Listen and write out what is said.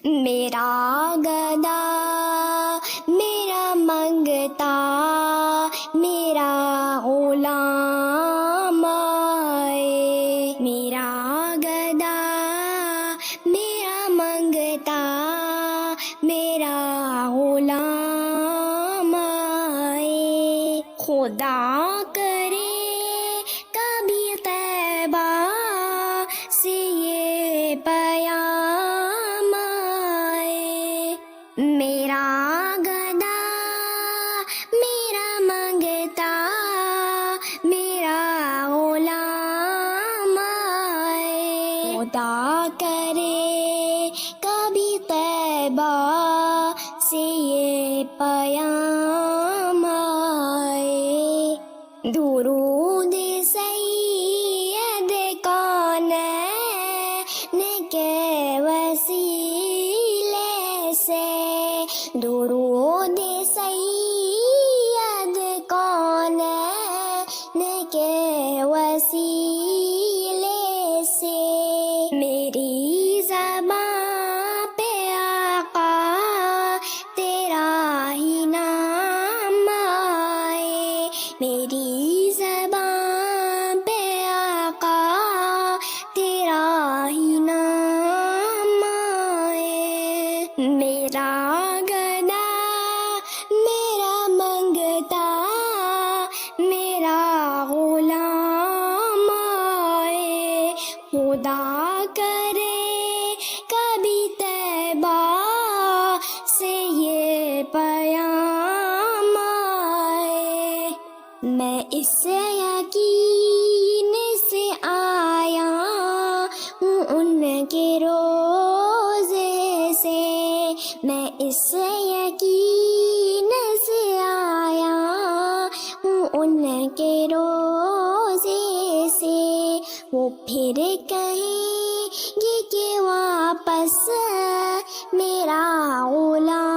میرا گدا میرا منگتا میرا غلام آئے، میرا گدا میرا منگتا میرا غلام آئے، خدا کرے کبھی طیبہ سے یہ پیام آئے، میرا گدا میرا منگتا میرا غلام آئے، خدا کرے کبھی طیبہ سے یہ پیام آئے، درود سید کونین کے وسیلے سے، درود سید کونین کے وسیلے سے، میری زباں پہ آقا تیرا ہی نام آئے، میری زباں پہ آقا تیرا ہی نام آئے، میرا گدا میرا منگتا میرا غلام آئے، خدا کرے کبھی طیبہ سے یہ پیام آئے، میں اس یقین سے آیا ہوں ان کے روزے سے، میں اس یقین سے آیا ہوں ان کے روزے سے، وہ پھر کہیں گے کہ واپس میرا غلام